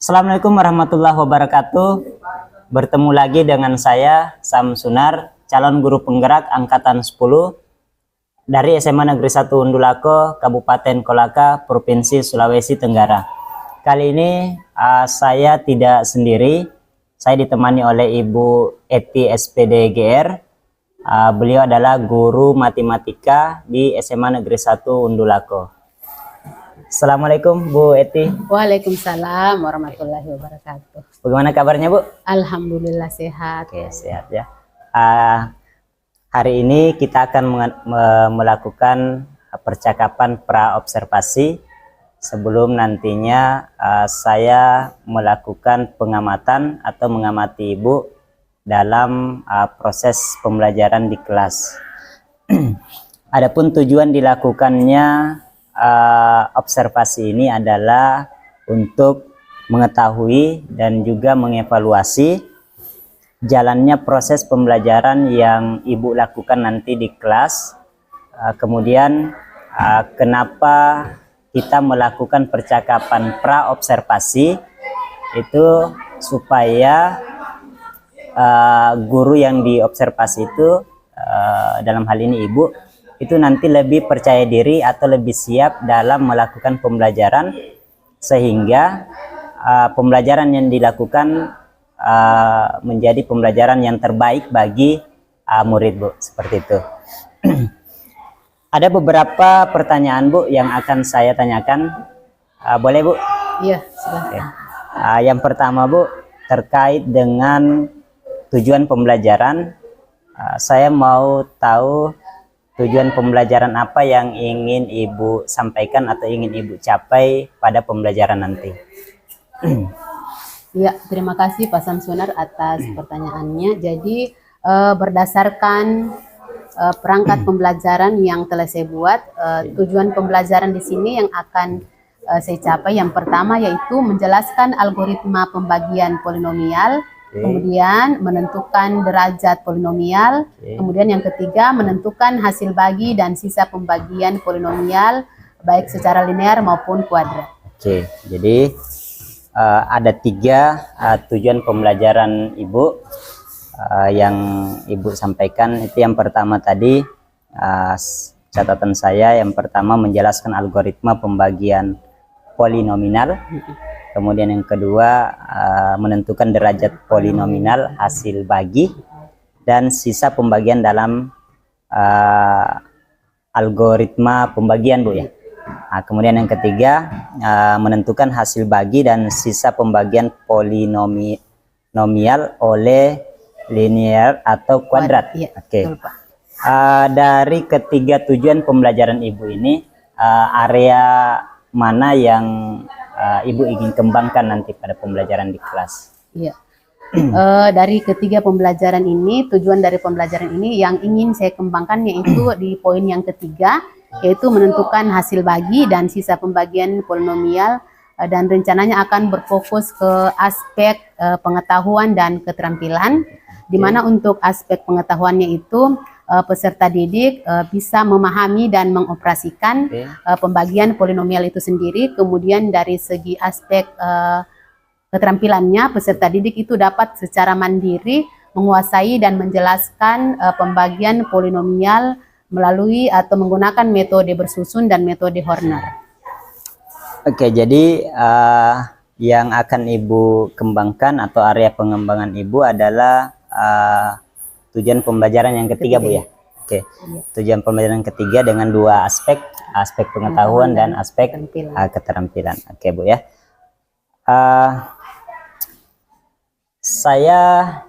Assalamualaikum warahmatullahi wabarakatuh. Bertemu lagi dengan saya, Sam Sunar, calon guru penggerak Angkatan 10 dari SMA Negeri 1 Undulako, Kabupaten Kolaka, Provinsi Sulawesi Tenggara. Kali ini saya tidak sendiri, saya ditemani oleh Ibu Eti SPD GR. Beliau adalah guru matematika di SMA Negeri 1 Undulako. Assalamualaikum Bu Eti. Waalaikumsalam warahmatullahi wabarakatuh. Bagaimana kabarnya Bu? Alhamdulillah sehat. Oke, sehat ya. Hari ini kita akan melakukan percakapan pra-observasi sebelum nantinya saya melakukan pengamatan atau mengamati Ibu dalam proses pembelajaran di kelas. Adapun tujuan dilakukannya observasi ini adalah untuk mengetahui dan juga mengevaluasi jalannya proses pembelajaran yang Ibu lakukan nanti di kelas. Kemudian kenapa kita melakukan percakapan pra-observasi itu supaya guru yang diobservasi itu dalam hal ini Ibu itu nanti lebih percaya diri atau lebih siap dalam melakukan pembelajaran, sehingga pembelajaran yang dilakukan menjadi pembelajaran yang terbaik bagi murid Bu, seperti itu. Ada beberapa pertanyaan Bu yang akan saya tanyakan, boleh Bu? Iya, silakan. Yang pertama Bu, terkait dengan tujuan pembelajaran, saya mau tahu tujuan pembelajaran apa yang ingin Ibu sampaikan atau ingin Ibu capai pada pembelajaran nanti. Ya, terima kasih Pak Samsunar atas pertanyaannya. Jadi berdasarkan perangkat pembelajaran yang telah saya buat, tujuan pembelajaran di sini yang akan saya capai yang pertama yaitu menjelaskan algoritma pembagian polinomial. Kemudian menentukan derajat polinomial. Kemudian yang ketiga menentukan hasil bagi dan sisa pembagian polinomial baik secara linear maupun kuadrat. Oke, jadi ada tiga tujuan pembelajaran Ibu yang Ibu sampaikan. Itu yang pertama tadi, catatan saya yang pertama menjelaskan algoritma pembagian polinomial. Kemudian yang kedua menentukan derajat polinomial hasil bagi dan sisa pembagian dalam algoritma pembagian Bu ya. Kemudian yang ketiga menentukan hasil bagi dan sisa pembagian polinomial oleh linear atau kuadrat. Oke. Dari ketiga tujuan pembelajaran Ibu ini, area mana yang Ibu ingin kembangkan nanti pada pembelajaran di kelas? Iya. Dari ketiga pembelajaran ini, tujuan dari pembelajaran ini yang ingin saya kembangkan yaitu di poin yang ketiga, yaitu menentukan hasil bagi dan sisa pembagian polinomial, dan rencananya akan berfokus ke aspek pengetahuan dan keterampilan, di mana untuk aspek pengetahuannya itu peserta didik bisa memahami dan mengoperasikan pembagian polinomial itu sendiri. Kemudian dari segi aspek keterampilannya, peserta didik itu dapat secara mandiri menguasai dan menjelaskan pembagian polinomial melalui atau menggunakan metode bersusun dan metode Horner. Oke, jadi yang akan Ibu kembangkan atau area pengembangan Ibu adalah tujuan pembelajaran yang ketiga Bu ya. Oke. Tujuan pembelajaran ketiga dengan dua aspek pengetahuan dan aspek keterampilan. Oke Bu ya. Saya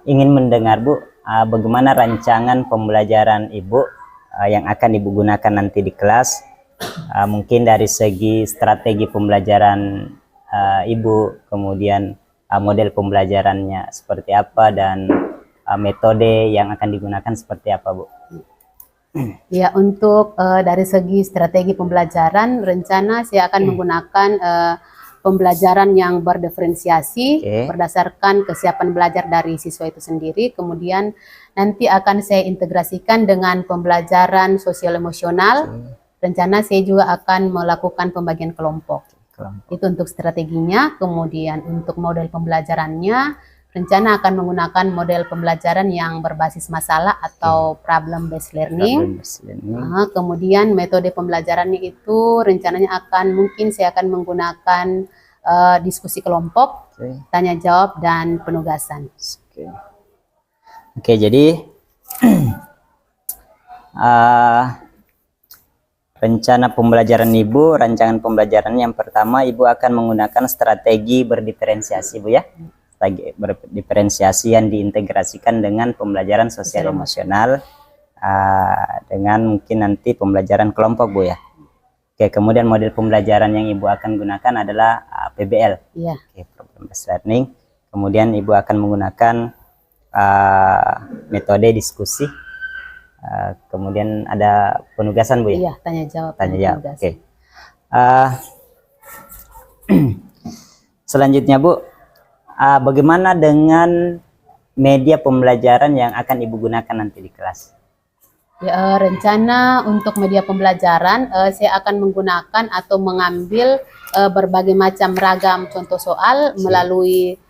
ingin mendengar Bu, bagaimana rancangan pembelajaran Ibu yang akan Ibu gunakan nanti di kelas. Mungkin dari segi strategi pembelajaran Ibu, kemudian model pembelajarannya seperti apa dan metode yang akan digunakan seperti apa Bu? Ya, untuk dari segi strategi pembelajaran, rencana saya akan menggunakan pembelajaran yang berdiferensiasi berdasarkan kesiapan belajar dari siswa itu sendiri. Kemudian nanti akan saya integrasikan dengan pembelajaran sosial emosional. Rencana saya juga akan melakukan pembagian kelompok. kelompok. Itu untuk strateginya. Kemudian untuk model pembelajarannya, rencana akan menggunakan model pembelajaran yang berbasis masalah atau problem based learning. Kemudian metode pembelajarannya itu rencananya mungkin saya akan menggunakan diskusi kelompok, tanya jawab, dan penugasan. Oke, jadi rencana pembelajaran Ibu, rancangan pembelajaran yang pertama, Ibu akan menggunakan strategi berdiferensiasi, Bu ya. Strategi berdiferensiasi yang diintegrasikan dengan pembelajaran sosial emosional, dengan mungkin nanti pembelajaran kelompok, Bu ya. Oke, kemudian model pembelajaran yang Ibu akan gunakan adalah PBL. Iya. Oke, problem based learning. Kemudian Ibu akan menggunakan metode diskusi. Kemudian ada penugasan, Bu ya? Iya, tanya jawab. Tanya jawab. Oke. Selanjutnya, Bu, bagaimana dengan media pembelajaran yang akan Ibu gunakan nanti di kelas? Ya, rencana untuk media pembelajaran saya akan menggunakan atau mengambil berbagai macam ragam contoh soal melalui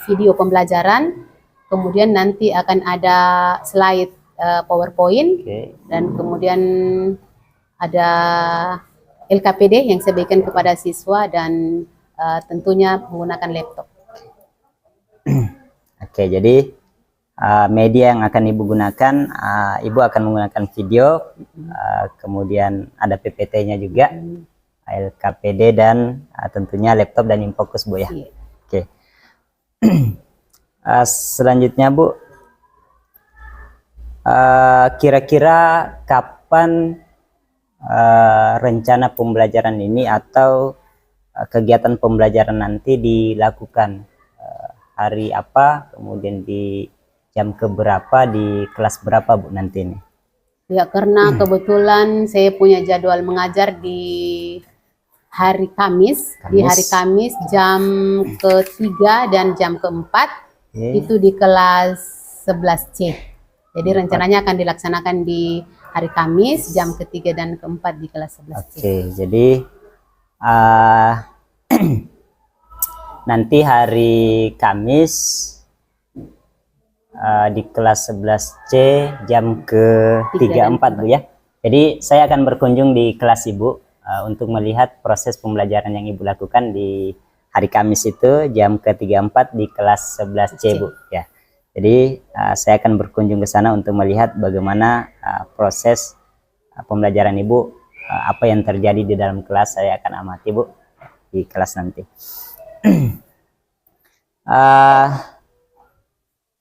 video pembelajaran. Kemudian nanti akan ada slide PowerPoint, dan kemudian ada LKPD yang saya berikan kepada siswa, dan tentunya menggunakan laptop. Oke, jadi media yang akan Ibu gunakan, Ibu akan menggunakan video, kemudian ada PPT-nya juga, LKPD, dan tentunya laptop dan Infocus, Bu ya. Oke. Selanjutnya, Bu, kira-kira kapan rencana pembelajaran ini atau kegiatan pembelajaran nanti dilakukan? Hari apa, kemudian di jam keberapa, di kelas berapa, Bu, nanti ini? Ya, karena kebetulan saya punya jadwal mengajar di hari Kamis. Di hari Kamis jam ke-3 dan jam ke-4 itu di kelas 11C. Jadi rencananya akan dilaksanakan di hari Kamis jam ke-3 dan ke-4 di kelas 11C. Oke, jadi nanti hari Kamis di kelas 11C jam ke-3 4, Bu ya. Jadi saya akan berkunjung di kelas Ibu untuk melihat proses pembelajaran yang Ibu lakukan di hari Kamis itu jam ke-3 4 di kelas 11C, Bu ya. Jadi saya akan berkunjung ke sana untuk melihat bagaimana proses pembelajaran Ibu, apa yang terjadi di dalam kelas. Saya akan amati, Bu, di kelas nanti.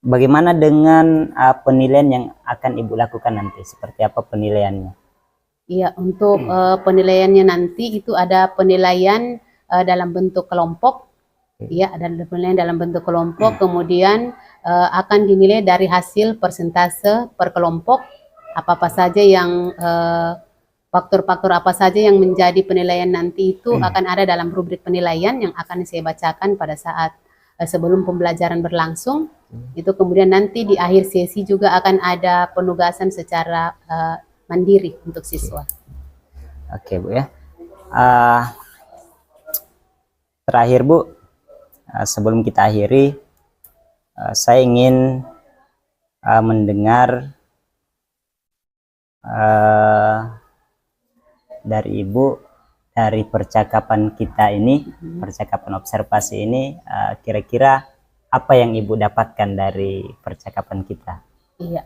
Bagaimana dengan penilaian yang akan Ibu lakukan nanti? Seperti apa penilaiannya? Iya, untuk penilaiannya nanti itu ada penilaian dalam bentuk kelompok. Iya, ada penilaian dalam bentuk kelompok. Kemudian akan dinilai dari hasil persentase per kelompok. Apa-apa saja yang faktor-faktor apa saja yang menjadi penilaian nanti itu akan ada dalam rubrik penilaian yang akan saya bacakan pada saat sebelum pembelajaran berlangsung. Itu kemudian nanti di akhir sesi juga akan ada penugasan secara mandiri untuk siswa. Oke, Bu ya. Terakhir, Bu, sebelum kita akhiri, saya ingin mendengar dari Ibu, dari percakapan kita ini, percakapan observasi ini, kira-kira apa yang Ibu dapatkan dari percakapan kita? Iya,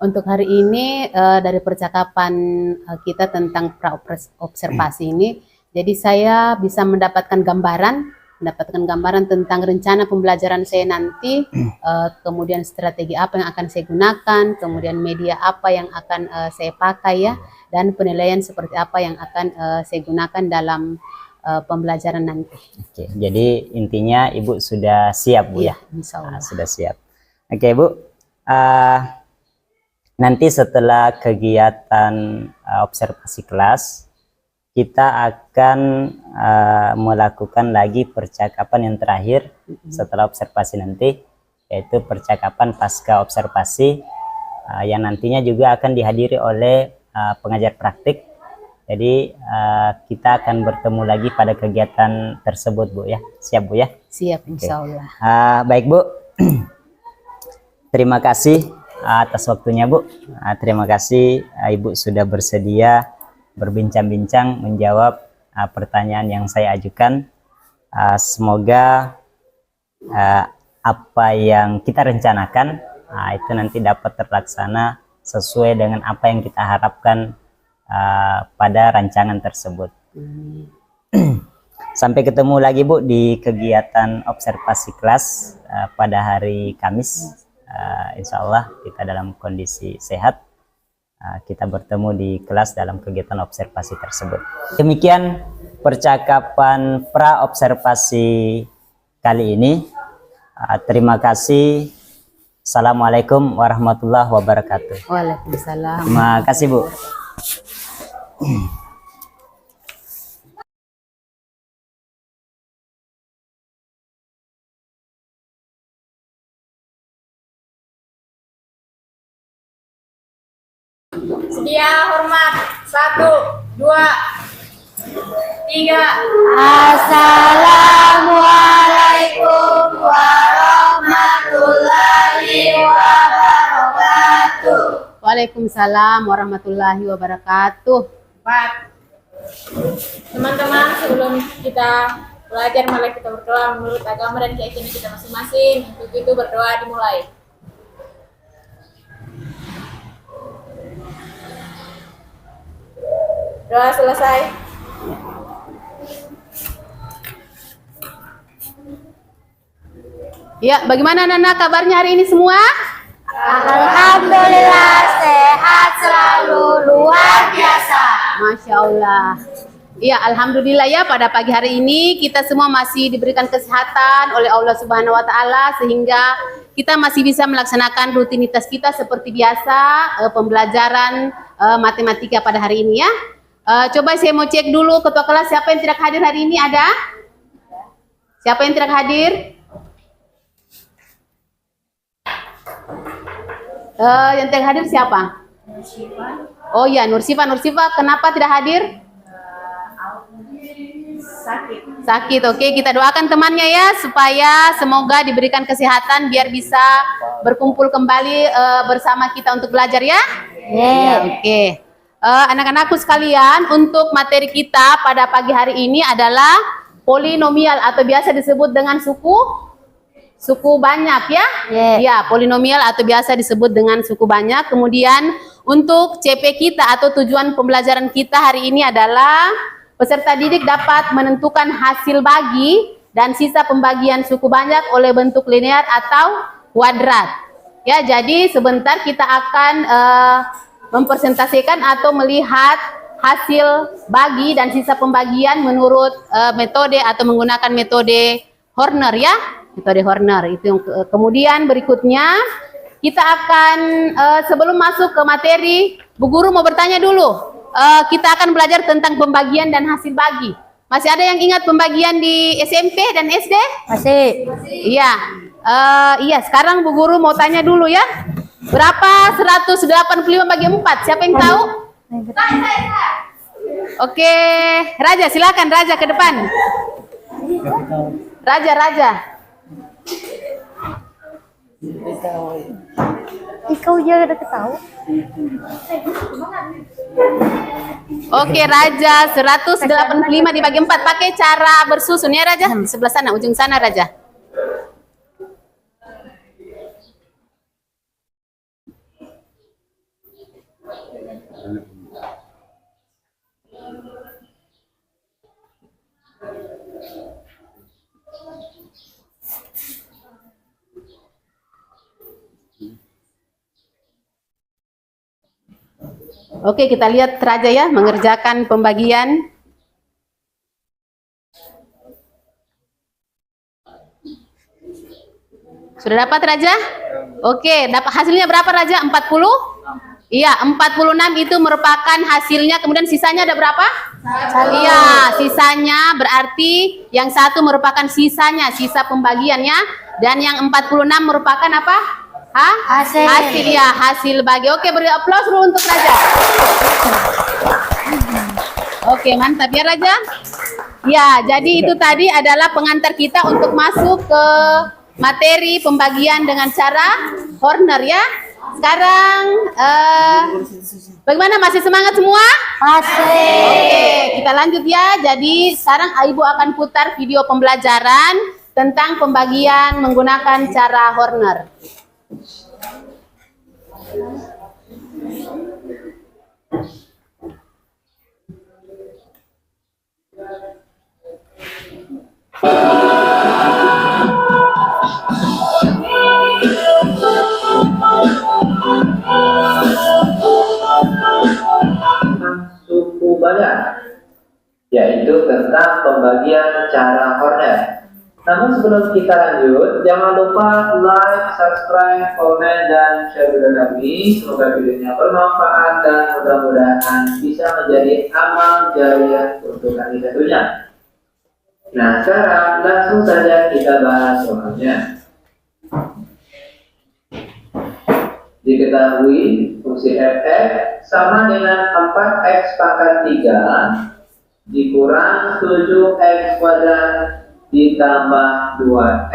untuk hari ini dari percakapan kita tentang pra-observasi ini, jadi saya bisa mendapatkan gambaran tentang rencana pembelajaran saya nanti, kemudian strategi apa yang akan saya gunakan, kemudian media apa yang akan saya pakai ya, dan penilaian seperti apa yang akan saya gunakan dalam pembelajaran nanti. Oke, jadi intinya Ibu sudah siap, Bu ya? Insya Allah. Sudah siap. Oke, Bu. Nanti setelah kegiatan observasi kelas, kita akan melakukan lagi percakapan yang terakhir setelah observasi nanti, yaitu percakapan pasca observasi yang nantinya juga akan dihadiri oleh pengajar praktik, Jadi kita akan bertemu lagi pada kegiatan tersebut Bu ya. Siap Bu ya? Siap, insya Allah. Baik Bu, terima kasih atas waktunya Bu. Terima kasih Ibu sudah bersedia berbincang-bincang menjawab pertanyaan yang saya ajukan. Semoga apa yang kita rencanakan itu nanti dapat terlaksana sesuai dengan apa yang kita harapkan pada rancangan tersebut. Sampai ketemu lagi Bu di kegiatan observasi kelas pada hari Kamis. Insya Allah kita dalam kondisi sehat. Kita bertemu di kelas dalam kegiatan observasi tersebut. Demikian percakapan pra observasi kali ini. Terima kasih. Assalamualaikum warahmatullahi wabarakatuh. Waalaikumsalam. Terima kasih Bu. Sedia hormat. 1, 2, 3. Assalamualaikum warahmatullahi wabarakatuh. Waalaikumsalam warahmatullahi wabarakatuh. 4. Teman-teman, sebelum kita belajar, mari kita berdoa menurut agama dan keyakinan kita masing-masing. Untuk itu berdoa dimulai. Doa selesai. Ya, bagaimana Nana kabarnya hari ini semua? Alhamdulillah sehat selalu, luar biasa. Masya Allah. Ya, alhamdulillah ya, pada pagi hari ini kita semua masih diberikan kesehatan oleh Allah Subhanahu wa taala sehingga kita masih bisa melaksanakan rutinitas kita seperti biasa, pembelajaran matematika pada hari ini ya. Coba saya mau cek dulu ketua kelas siapa yang tidak hadir hari ini, ada? Siapa yang tidak hadir? Yang tidak hadir siapa? Oh ya, Nursifa. Nursifa, kenapa tidak hadir? Sakit. Oke, kita doakan temannya ya supaya semoga diberikan kesehatan biar bisa berkumpul kembali bersama kita untuk belajar ya. Ya, oke. Anak-anakku sekalian, untuk materi kita pada pagi hari ini adalah polinomial atau biasa disebut dengan suku banyak ya. Ya, polinomial atau biasa disebut dengan suku banyak. Kemudian untuk CP kita atau tujuan pembelajaran kita hari ini adalah peserta didik dapat menentukan hasil bagi dan sisa pembagian suku banyak oleh bentuk linear atau kuadrat. Ya, jadi sebentar kita akan mempresentasikan atau melihat hasil bagi dan sisa pembagian menurut metode atau menggunakan metode Horner ya. Metode Horner itu yang kemudian berikutnya kita akan sebelum masuk ke materi, Bu Guru mau bertanya dulu. Kita akan belajar tentang pembagian dan hasil bagi. Masih ada yang ingat pembagian di SMP dan SD? Masih. Iya. Iya, sekarang Bu Guru mau tanya dulu ya. Berapa 185 bagi 4? Siapa yang tahu? Oke, Raja silakan Raja ke depan. Raja. Kau juga udah ketahu. Oke, Raja 185 dibagi 4 pakai cara bersusun ya Raja. Di sebelah sana, ujung sana Raja. Oke, kita lihat Raja ya mengerjakan pembagian. Sudah dapat Raja? Oke, dapat hasilnya berapa Raja? 40? Iya, 46 itu merupakan hasilnya. Kemudian sisanya ada berapa? Iya, sisanya berarti yang satu merupakan sisanya, sisa pembagiannya. Dan yang 46 merupakan apa? Hasil ya, hasil bagi. Oke, beri aplaus dulu untuk Raja. Oke, mantap ya Raja. Ya, jadi itu tadi adalah pengantar kita untuk masuk ke materi pembagian dengan cara Horner ya. Sekarang bagaimana, masih semangat semua? Masih. Oke, kita lanjut ya. Jadi sekarang Ibu akan putar video pembelajaran tentang pembagian menggunakan cara Horner. Suku banyak, yaitu tentang pembagian cara Horner. Namun sebelum kita lanjut, jangan lupa like, subscribe, komen, dan share video kami. Semoga videonya bermanfaat dan mudah-mudahan bisa menjadi amal jariah untuk kami tentunya. Nah, sekarang langsung saja kita bahas soalnya. Diketahui fungsi fx sama dengan 4x pangkat 3 dikurang 7x kuadrat ditambah 2x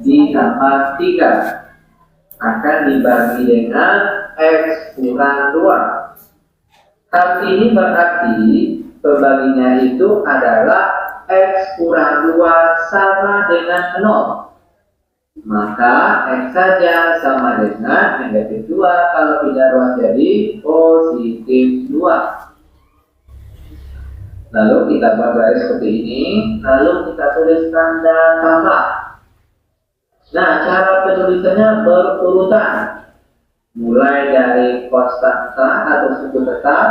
ditambah 3 akan dibagi dengan x kurang 2. Hal ini berarti pembaginya itu adalah x kurang 2 sama dengan 0. Maka X saja sama dengan negatif 2 kalau pindah ruas jadi positif 2. Lalu kita buat garis seperti ini, lalu kita tulis tanda tambah. Nah, cara penulisannya berurutan. Mulai dari konstanta atau suku tetap,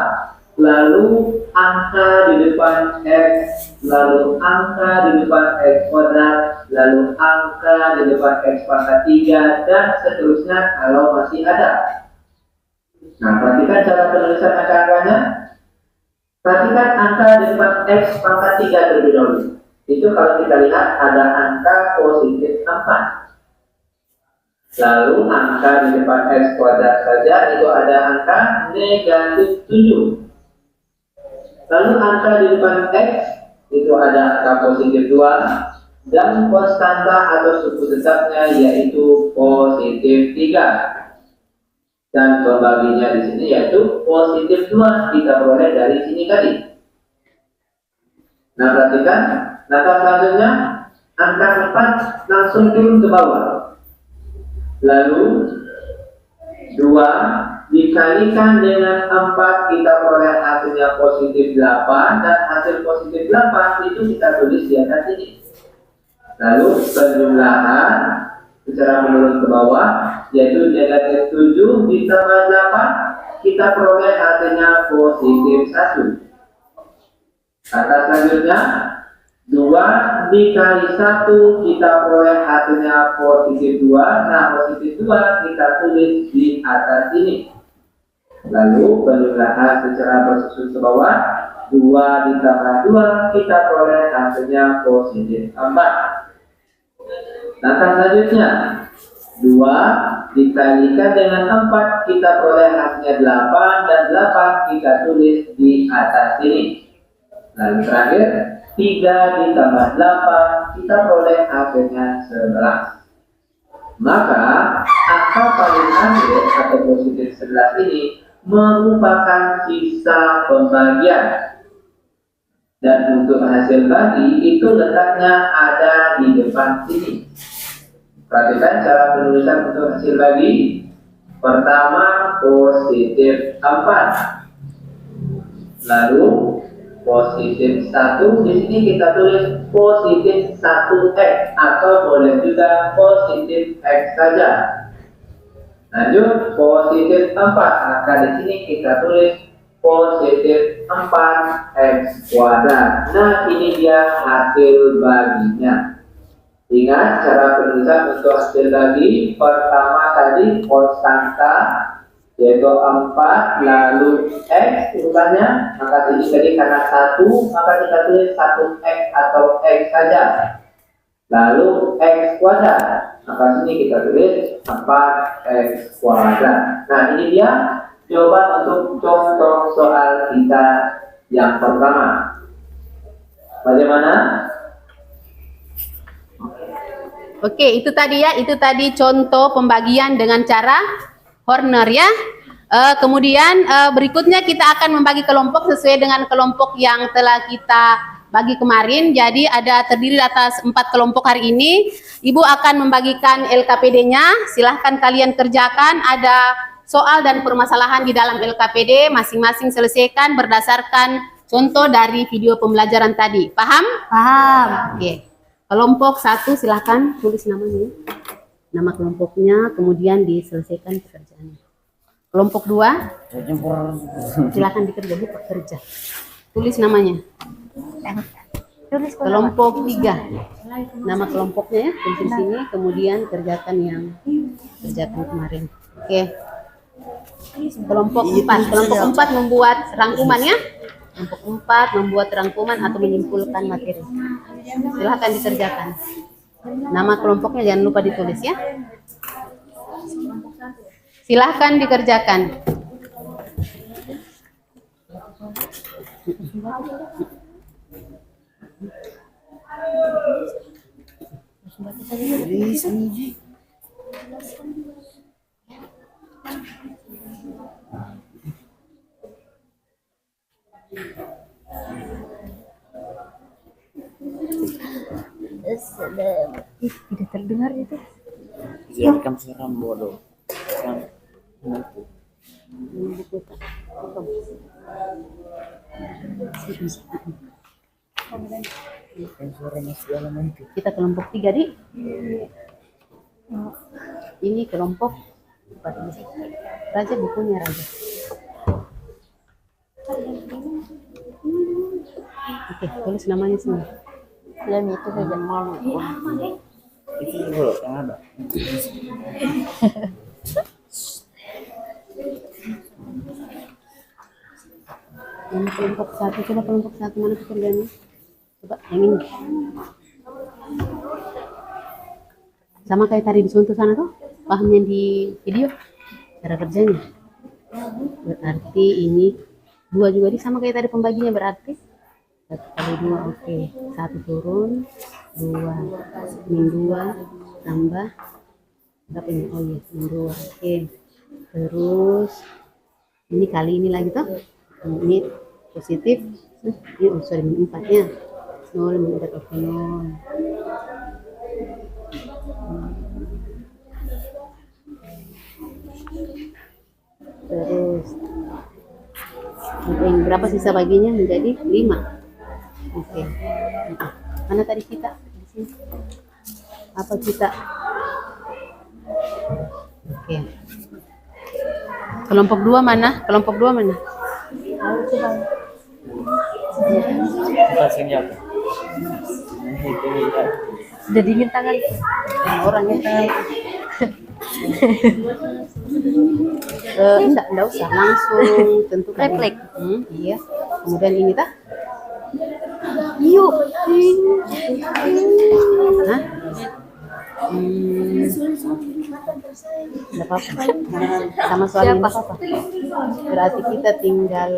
lalu angka di depan X, lalu angka di depan X kuadrat, lalu angka di depan X pangkat 3, dan seterusnya kalau masih ada. Nah, perhatikan cara penulisan angka-angkanya. Perhatikan angka di depan X pangkat 3 terlebih dahulu. Itu kalau kita lihat ada angka positif 4. Lalu angka di depan X kuadrat saja itu ada angka negatif 7. Lalu angka di depan X itu ada angka positif 2 dan konstanta atau suku tetapnya yaitu positif 3. Dan pembaginya di sini yaitu positif 2 kita peroleh dari sini tadi. Nah, perhatikan langkah selanjutnya angka 4 langsung turun ke bawah. Lalu 2 dikalikan dengan 4 kita peroleh hasilnya positif 8 dan hasil positif 8 itu kita tulis di atas ini. Lalu penjumlahan secara menurun ke bawah yaitu negatif 7 ditambah 8 kita peroleh hasilnya positif 1. Kata selanjutnya 2 dikali 1 kita peroleh hasilnya positif 2. Nah, positif 2 kita tulis di atas ini. Lalu penjumlahan secara bersusun ke bawah 2 ditambah 2 kita peroleh hasilnya positif 4. Langkah selanjutnya 2 dikalikan dengan 4 kita peroleh hasilnya 8 dan 8 kita tulis di atas ini. Lalu terakhir 3 ditambah 8 kita peroleh hasilnya 11. Maka angka paling akhir atau positif 11 ini merupakan sisa pembagian. Dan untuk hasil bagi itu letaknya ada di depan sini. Perhatikan cara penulisan untuk hasil bagi. Pertama positif 4. Lalu positif 1 di sini kita tulis positif 1x atau boleh juga positif x saja. Lanjut positif 4, maka di sini kita tulis positif 4x kuadrat. Nah, ini dia hasil baginya. Ingat cara penulisan untuk hasil bagi. Pertama tadi konstanta yaitu 4 lalu x urutannya, maka sini tadi karena 1 maka kita tulis 1x atau x saja. Lalu x kuadrat, maka sini kita tulis 4x kuadrat. Nah, ini dia jawaban untuk contoh soal kita yang pertama. Bagaimana? Oke, itu tadi ya, itu tadi contoh pembagian dengan cara Horner ya. Kemudian berikutnya kita akan membagi kelompok sesuai dengan kelompok yang telah kita bagi kemarin. Jadi ada terdiri atas 4 kelompok hari ini. Ibu akan membagikan LKPD-nya. Silahkan kalian kerjakan. Ada soal dan permasalahan di dalam LKPD. Masing-masing selesaikan berdasarkan contoh dari video pembelajaran tadi. Paham? Paham. Oke. Kelompok 1 silahkan tulis namanya. Nama kelompoknya, kemudian diselesaikan pekerjaannya. Kelompok 2 silahkan dikerja, Bu, pekerja. Tulis namanya. Tulis Kelompok 3 nama kelompoknya ya, tulis di sini, kemudian kerjakan yang kerjakan kemarin. Oke. Kelompok 4 membuat rangkuman ya. Kelompok 4 membuat rangkuman atau menyimpulkan materi. Silahkan dikerjakan. Nama kelompoknya jangan lupa ditulis ya. Silahkan dikerjakan. Tidak terdengar itu. Rekam suara bodoh. Kita kelompok 3 di. Ini kelompok 4. Raja bukunya Raja. Oke, tulis namanya semua. Film itu saja malu. Itu juga yang ada. Ini kelompok 1, coba kelompok 1 mana pekerjaannya? Coba yang ini. Sama kayak tadi di contoh sana tuh, pahamnya di video cara kerjanya. Berarti ini 2 juga di sama kayak tadi pembaginya, berarti 1 kali 2, oke. 1 turun, 2 min 2 tambah berapa ini? Oh iya, min 2, oke. Terus ini kali ini lagi tuh, ini positif, ini sorry min 4 nya 0 min 4, oke 0. Terus ini berapa sisa baginya? Menjadi 5. Oke. Mana tadi kita? Di sini. Apa kita? Oke. Kelompok 2 mana? Kelompok 2 mana? Sudah dingin tangan. Orangnya enggak usah langsung tentukan. Refleks. Iya. Kemudian ini tah? Yuk. Hah? Enggak apa-apa. Sama soal ini enggak apa-apa. Berarti kita tinggal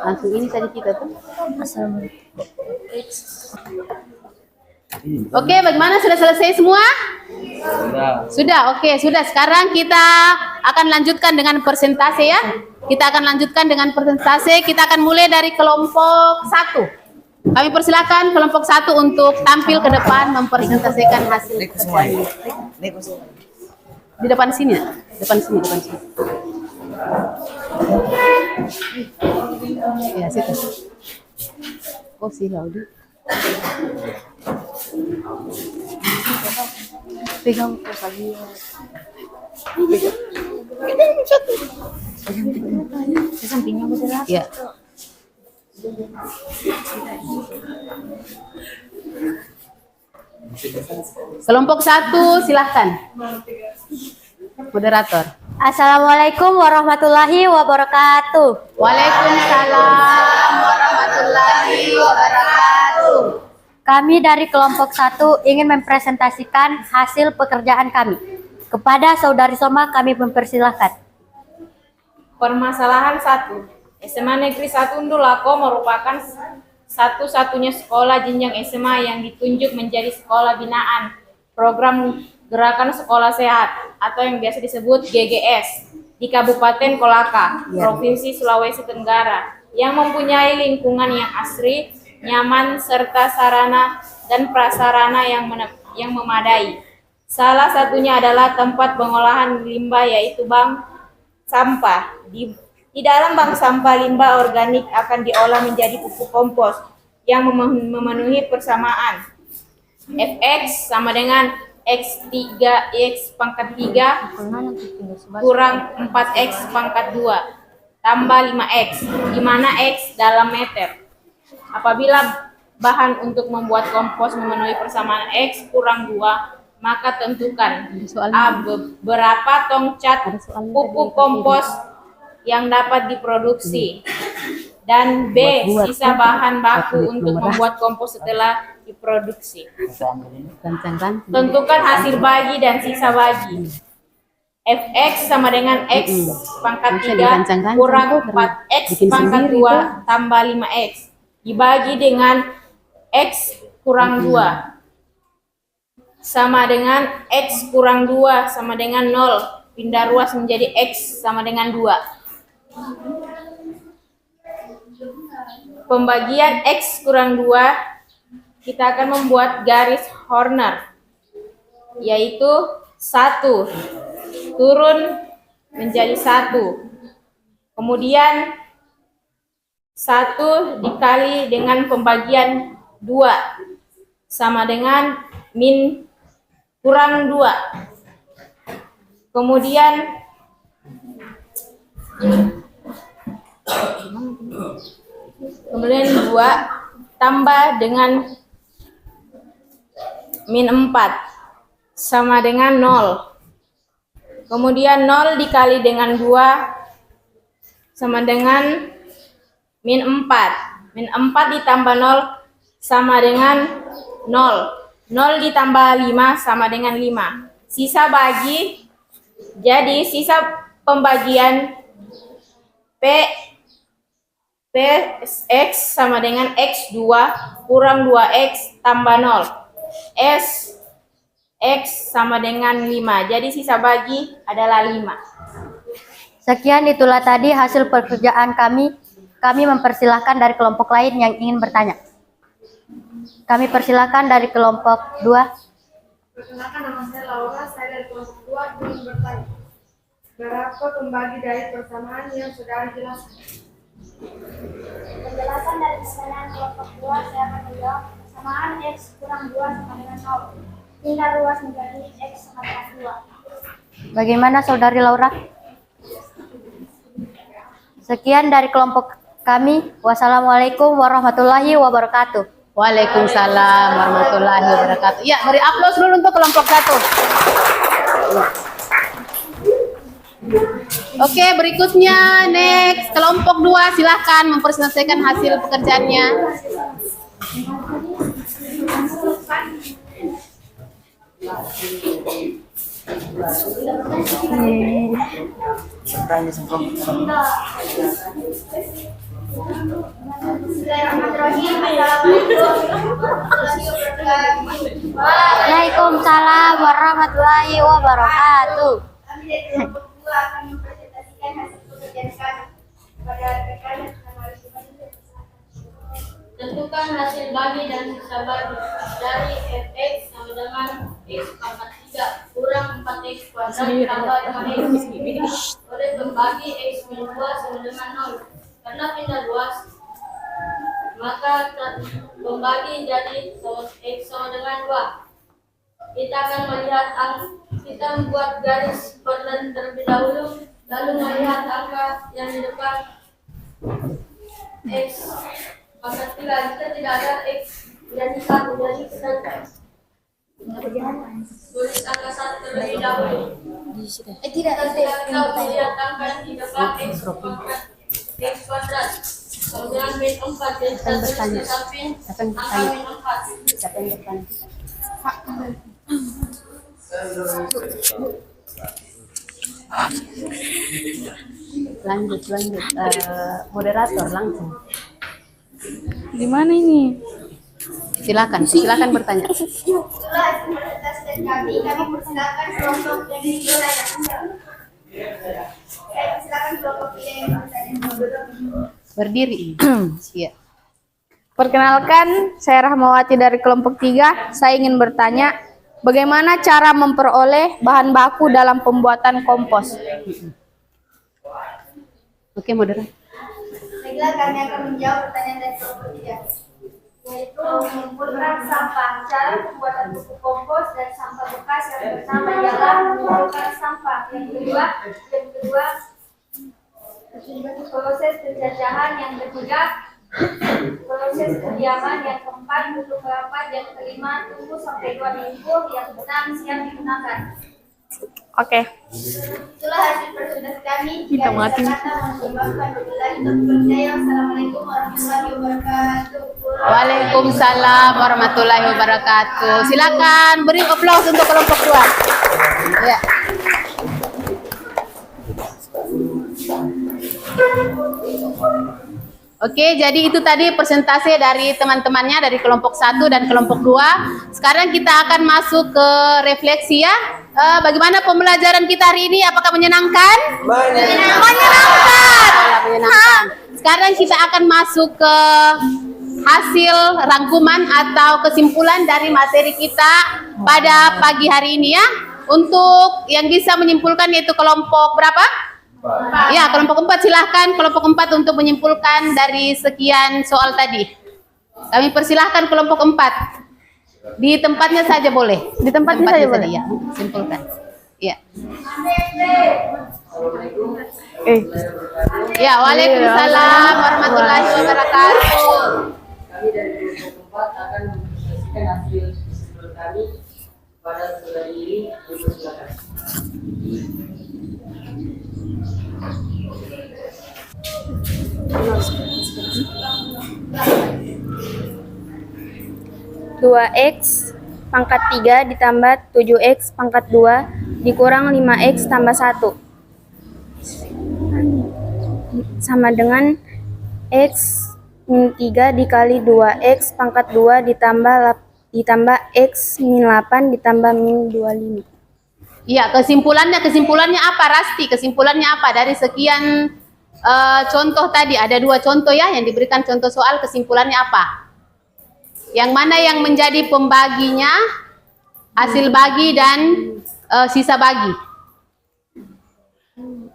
langsung ini tadi kita tuh. Oke, bagaimana? Sudah selesai semua? Sudah, oke, sudah. Sekarang kita akan lanjutkan dengan persentase ya. Kita akan lanjutkan dengan persentase. Kita akan mulai dari kelompok 1. Kami persilakan kelompok 1 untuk tampil ke depan mempresentasikan hasil kerjanya. Di depan sini ya? Depan sini. Ya, situ. Oh, si Laudi. Pegang lagi. Sampingnya udah. Ya. Kelompok 1 silahkan. Moderator. Assalamualaikum warahmatullahi wabarakatuh. Waalaikumsalam warahmatullahi wabarakatuh. Kami dari kelompok 1 ingin mempresentasikan hasil pekerjaan kami. Kepada saudari Soma kami mempersilahkan. Permasalahan 1. SMA Negeri 1 Ndulako merupakan satu-satunya sekolah jenjang SMA yang ditunjuk menjadi sekolah binaan program Gerakan Sekolah Sehat atau yang biasa disebut GGS di Kabupaten Kolaka, Provinsi Sulawesi Tenggara, yang mempunyai lingkungan yang asri, nyaman, serta sarana dan prasarana yang memadai. Salah satunya adalah tempat pengolahan limbah, yaitu bank sampah. Di dalam bank sampah, limbah organik akan diolah menjadi pupuk kompos yang memenuhi persamaan Fx sama dengan X3 pangkat 3 kurang 4X pangkat 2 tambah 5X, di mana X dalam meter. Apabila bahan untuk membuat kompos memenuhi persamaan X kurang 2, maka tentukan A. Berapa tong cat pupuk kompos yang dapat diproduksi, dan B. Sisa bahan baku untuk membuat kompos setelah diproduksi. Tentukan hasil bagi dan sisa bagi. Fx sama dengan X pangkat 3 kurang 4X pangkat 2 tambah 5X dibagi dengan X kurang 2 sama dengan X kurang 2 sama dengan 0. Pindah ruas menjadi X sama dengan 2. Pembagian X kurang 2, kita akan membuat garis Horner, yaitu 1 turun menjadi 1. Kemudian 1 dikali dengan pembagian 2 sama dengan min kurang 2. Kemudian 2 tambah dengan min 4 sama dengan 0. Kemudian 0 dikali dengan 2 sama dengan min 4. Min 4 ditambah 0 sama dengan 0. 0 ditambah 5 sama dengan 5. Sisa bagi, jadi sisa pembagian X sama dengan X2 kurang 2X tambah 0. X sama dengan 5. Jadi sisa bagi adalah 5. Sekian itulah tadi hasil pekerjaan kami. Kami mempersilahkan dari kelompok lain yang ingin bertanya. Kami persilahkan dari kelompok 2. Perkenalkan, nama saya Laura, saya dari kelompok 2 ingin bertanya. Berapa pembagi dari persamaan yang sudah dijelaskan? Penjelasan dari pertanyaan kelompok 2, saya akan menjawab persamaan X kurang 2 sama dengan 0. Pindah ruas menjadi X sama dengan 2. Bagaimana Saudari Laura? Sekian dari kelompok kami. Wassalamualaikum warahmatullahi wabarakatuh. Waalaikumsalam warahmatullahi wabarakatuh. Ya, beri aplaus dulu untuk kelompok 1. Oke, berikutnya next kelompok 2, silahkan mempresentasikan hasil pekerjaannya. Waalaikumsalam warahmatullahi wabarakatuh. Kami dari kelompok 2 akan mempresentasikan hasil pekerjaan kami kepada rekan dan Tentukan hasil bagi dan sisa bagi dari Fx sama dengan X pangkat 3 kurang 4X kuadrat tambah 5X oleh pembagi X min 2 sama dengan 0. Karena pindah luas, maka pembagi jadi X sama dengan 2. Kita akan melihat kita membuat garis Horner terlebih dahulu, lalu melihat angka yang di depan X pangkat 3. Kita tidak ada X jadi 1, jadi kita tulis angka 1 terlebih dahulu. Kita melihat angka yang di depan X pangkat X kuadrat. Kemudian min 4, jadi kita tulis di samping angka min 4. Siapa yang bertanya? Lanjut. Moderator langsung. Di mana ini? Silakan bertanya. Itulah hasil presentasi dari kami. Kami persilakan kelompok yang bertanya. Saya persilakan kelompok yang bertanya. Berdiri. Iya. Perkenalkan, saya Rahmawati dari kelompok 3. Saya ingin bertanya, bagaimana cara memperoleh bahan baku dalam pembuatan kompos? Oke, moderator. Baiklah, kami akan menjawab pertanyaan dari kelompok 3, yaitu mengumpulkan sampah. Cara pembuatan pupuk kompos dan sampah bekas yang pertama ialah mengumpulkan sampah. Yang kedua proses penjajahan. Yang ketiga proses kediaman. Yang keempat untuk keempat. Yang kelima tunggu sampai 2 minggu. Yang keenam siap digunakan. Oke. Itulah hasil presentasi kami. Jika ada kata mengimbangkan berbilang untuk percaya. Assalamualaikum warahmatullahi wabarakatuh. Waalaikumsalam warahmatullahi wabarakatuh. Silakan beri aplaus untuk kelompok 2. Ya. Oke, jadi itu tadi presentasi dari teman-temannya dari kelompok 1 dan kelompok 2. Sekarang kita akan masuk ke refleksi ya. Bagaimana pembelajaran kita hari ini? Apakah menyenangkan? Menyenangkan. Sekarang kita akan masuk ke hasil rangkuman atau kesimpulan dari materi kita pada pagi hari ini ya. Untuk yang bisa menyimpulkan yaitu kelompok berapa? Ya, kelompok 4 silahkan kelompok 4 untuk menyimpulkan dari sekian soal tadi. Kami persilahkan kelompok 4. Di tempatnya saja boleh. Di tempatnya saja boleh. Ya, simpulkan. Ya. Ya, waalaikumsalam warahmatullahi wabarakatuh. Kami dari kelompok 4 akan mempresentasikan hasil kesimpulan kami pada saudara ini. Silakan. Dua X pangkat 3 ditambah 7X pangkat 2 dikurang 5X tambah 1 sama dengan X min 3 dikali 2X pangkat 2 ditambah X min 8 ditambah min 25. Iya, kesimpulannya apa Rasti? Kesimpulannya apa dari sekian contoh tadi? Ada 2 contoh ya yang diberikan contoh soal, kesimpulannya apa? Yang mana yang menjadi pembaginya, hasil bagi dan sisa bagi?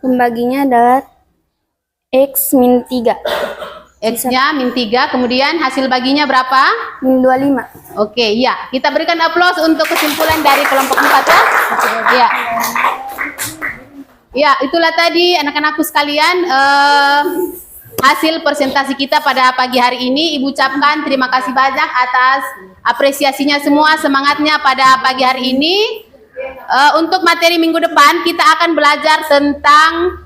Pembaginya adalah X min 3. X-nya min 3, kemudian hasil baginya berapa? Min 25. Oke, ya. Kita berikan aplaus untuk kesimpulan dari kelompok 4 ya. Ya. Ya, itulah tadi anak-anakku sekalian hasil presentasi kita pada pagi hari ini. Ibu ucapkan terima kasih banyak atas apresiasinya semua, semangatnya pada pagi hari ini. Untuk materi minggu depan kita akan belajar tentang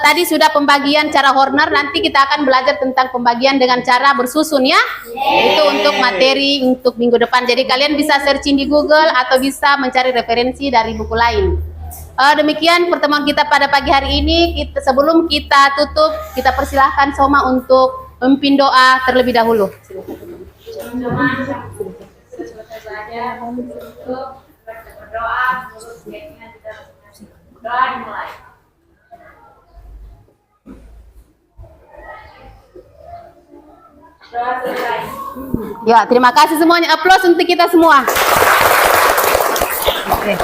tadi sudah pembagian cara Horner, nanti kita akan belajar tentang pembagian dengan cara bersusun ya. Itu untuk materi untuk minggu depan. Jadi kalian bisa searching di Google atau bisa mencari referensi dari buku lain. Demikian pertemuan kita pada pagi hari ini. Sebelum kita tutup, kita persilahkan Soma untuk memimpin doa terlebih dahulu. Berdoa, menurut keyakinan kita masing-masing. Doa dimulai. Doa selesai. Ya, terima kasih semuanya. Aplaus untuk kita semua. Oke.